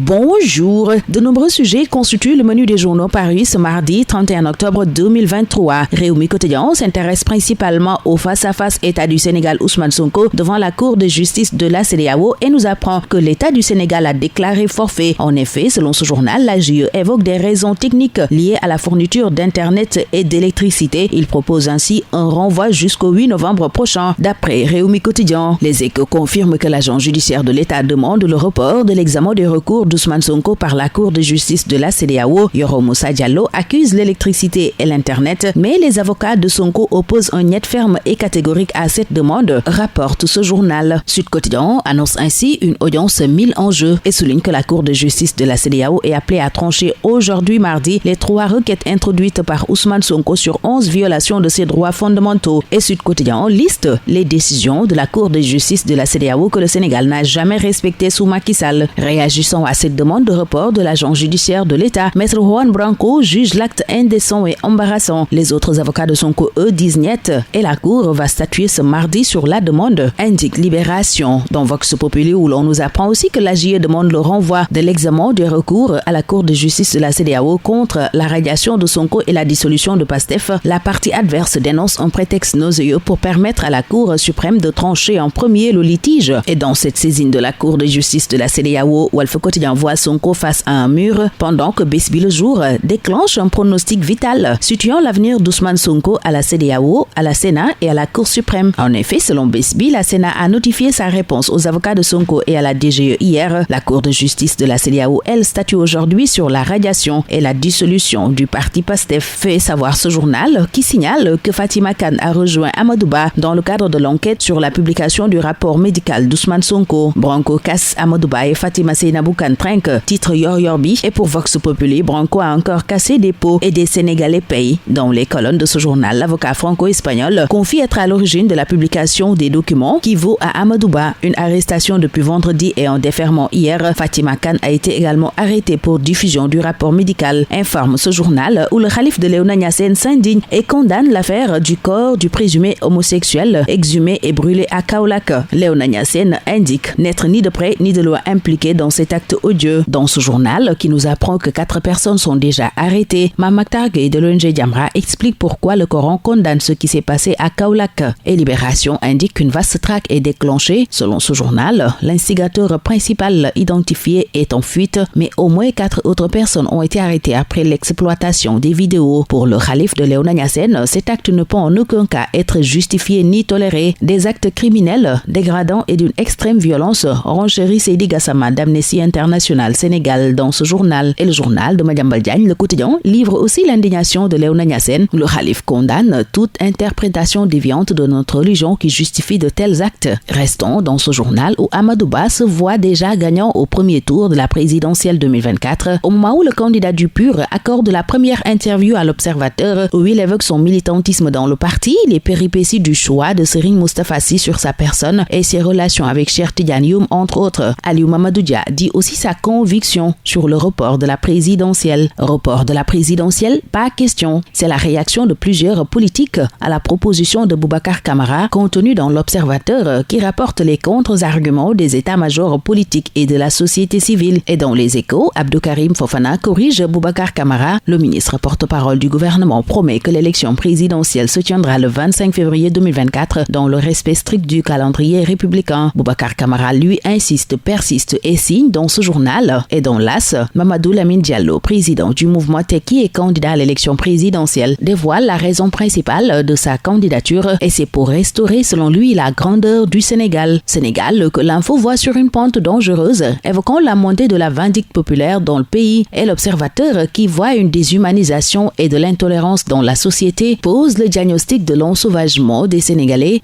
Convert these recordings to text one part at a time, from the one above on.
Bonjour. De nombreux sujets constituent le menu des journaux parus ce mardi 31 octobre 2023. Réumi Quotidien s'intéresse principalement au face-à-face État du Sénégal Ousmane Sonko devant la Cour de justice de la CEDEAO et nous apprend que l'État du Sénégal a déclaré forfait. En effet, selon ce journal, la JE évoque des raisons techniques liées à la fourniture d'Internet et d'électricité. Il propose ainsi un renvoi jusqu'au 8 novembre prochain. D'après Réumi Quotidien, les Échos confirment que l'agent judiciaire de l'État demande le report de l'examen des recours d'Ousmane Sonko par la Cour de justice de la CEDEAO. Yoro Moussa Diallo accuse l'électricité et l'Internet, mais les avocats de Sonko opposent un niet ferme et catégorique à cette demande, rapporte ce journal. Sud Quotidien annonce ainsi une audience 1000 enjeux et souligne que la Cour de justice de la CEDEAO est appelée à trancher aujourd'hui mardi les 3 requêtes introduites par Ousmane Sonko sur 11 violations de ses droits fondamentaux. Et Sud Quotidien liste les décisions de la Cour de justice de la CEDEAO que le Sénégal n'a jamais respectées sous Macky Sall. Réagissant à cette demande de report de l'agent judiciaire de l'État, Maître Juan Branco juge l'acte indécent et embarrassant. Les autres avocats de Sonko, eux, disent niet et la Cour va statuer ce mardi sur la demande, indique Libération. Dans Vox Populi, où l'on nous apprend aussi que la JE demande le renvoi de l'examen des recours à la Cour de justice de la CEDEAO contre la radiation de Sonko et la dissolution de PASTEF, la partie adverse dénonce un prétexte nauséeux pour permettre à la Cour suprême de trancher en premier le litige. Et dans cette saisine de la Cour de justice de la CEDEAO, Walf Quotidien voit Sonko face à un mur pendant que Besbi le jour déclenche un pronostic vital situant l'avenir d'Ousmane Sonko à la CEDEAO, à la Sénat et à la Cour suprême. En effet, selon Besbi, la Sénat a notifié sa réponse aux avocats de Sonko et à la DGE hier. La Cour de justice de la CEDEAO, elle, statue aujourd'hui sur la radiation et la dissolution du parti PASTEF. Fait savoir ce journal qui signale que Fatima Kane a rejoint Amadouba dans le cadre de l'enquête sur la publication du rapport médical d'Ousmane Sonko. Branco casse Amadouba et Fatima Seynabou Kane trinque, titre Yor Yorbi. Et pour Vox Populi, Branco a encore cassé des pots et des Sénégalais payent. Dans les colonnes de ce journal, l'avocat franco-espagnol confie être à l'origine de la publication des documents qui vaut à Amadouba une arrestation depuis vendredi et un déferment hier. Fatima Kane a été également arrêtée pour diffusion du rapport médical, informe ce journal où le calife de Léona Niassène s'indigne et condamne l'affaire du corps du présumé homosexuel exhumé et brûlé à Kaolack. Léona Niassène indique n'être ni de près ni de loin impliqué dans cet acte odieux. Dans ce journal qui nous apprend que 4 personnes sont déjà arrêtées, Mamaktar Gueye de l'ONG Jamra explique pourquoi le Coran condamne ce qui s'est passé à Kaolack. Et Libération indique qu'une vaste traque est déclenchée. Selon ce journal, l'instigateur principal identifié est en fuite, mais au moins 4 autres personnes ont été arrêtées après l'exploitation des vidéos. Pour le calife de Léona Niassène, cet acte ne peut en aucun cas être justifié ni toléré. Des actes criminels, dégradants et d'une extrême violence, renchérit Seydi Gassama d'Amnesty International Sénégal dans ce journal. Et le journal de Madiambal Diagne, Le Quotidien, livre aussi l'indignation de Léona Niassène. Le calife condamne toute interprétation déviante de notre religion qui justifie de tels actes. Restons dans ce journal où Amadouba se voit déjà gagnant au premier tour de la présidentielle 2024, au moment où le candidat du PUR accorde la première interview à l'Observateur où il évoque son militantisme dans le parti, les péripéties du choix de Serigne Moustapha Sy sur sa personne et ses relations avec Cheikh Tidiane Youm, entre autres. Aliou Mamadou Dia dit aussi sa conviction sur le report de la présidentielle. Report de la présidentielle, pas question. C'est la réaction de plusieurs politiques à la proposition de Boubacar Camara contenue dans l'Observateur qui rapporte les contre-arguments des états-majors politiques et de la société civile. Et dans les Échos, Abdou Karim Fofana corrige Boubacar Camara. Le ministre porte-parole du gouvernement promet que l'élection présidentielle se tiendra le 25 février 2024 dans le respect strict du calendrier républicain. Boubacar Camara, lui, insiste, persiste et signe dans ce journal. Et dans l'AS, Mamadou Lamine Diallo, président du mouvement Tekki et candidat à l'élection présidentielle, dévoile la raison principale de sa candidature et c'est pour restaurer, selon lui, la grandeur du Sénégal. Sénégal que l'info voit sur une pente dangereuse, évoquant la montée de la vindicte populaire dans le pays et l'Observateur qui voit une déshumanisation et de l'intolérance dans la société pose le diagnostic de l'ensauvagement des Sénégalais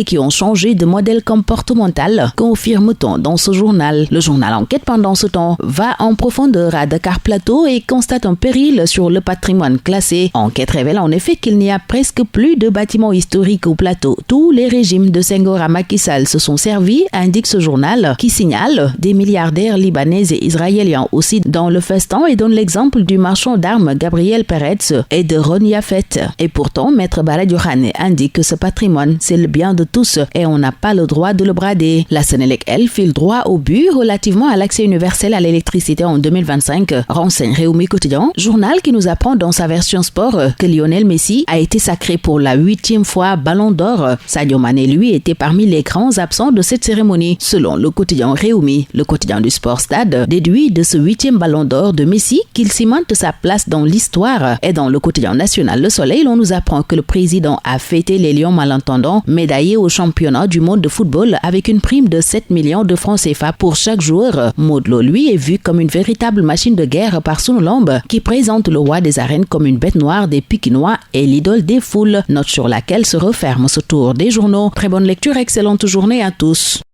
qui ont changé de modèle comportemental, confirme-t-on dans ce journal. Le journal Enquête pendant ce temps va en profondeur à Dakar Plateau et constate un péril sur le patrimoine classé. Enquête révèle en effet qu'il n'y a presque plus de bâtiments historiques au plateau. Tous les régimes de Senghor à Macky Sall se sont servis, indique ce journal qui signale des milliardaires libanais et israéliens aussi dans le festin et donne l'exemple du marchand d'armes Gabriel Peretz et de Ron Yafet. Et pourtant, Maître Baradiokhane indique que ce patrimoine, c'est le bien de tous et on n'a pas le droit de le brader. La Sénélec, elle, file droit au but relativement à l'accès universel universelle à l'électricité en 2025, renseigne Réumi Quotidien, journal qui nous apprend dans sa version sport que Lionel Messi a été sacré pour la 8e fois Ballon d'Or. Sadio Mané, lui, était parmi les grands absents de cette cérémonie. Selon le quotidien Réumi, le quotidien du Sport Stade déduit de ce 8e Ballon d'Or de Messi qu'il cimente sa place dans l'histoire. Et dans le quotidien national Le Soleil, l'on nous apprend que le président a fêté les Lions malentendants médaillés au championnat du monde de football avec une prime de 7 millions de francs CFA pour chaque joueur. Modou Lo, lui, est vu comme une véritable machine de guerre par Sunu Lamb, qui présente le roi des arènes comme une bête noire des Pikinois et l'idole des foules, note sur laquelle se referme ce tour des journaux. Très bonne lecture, excellente journée à tous.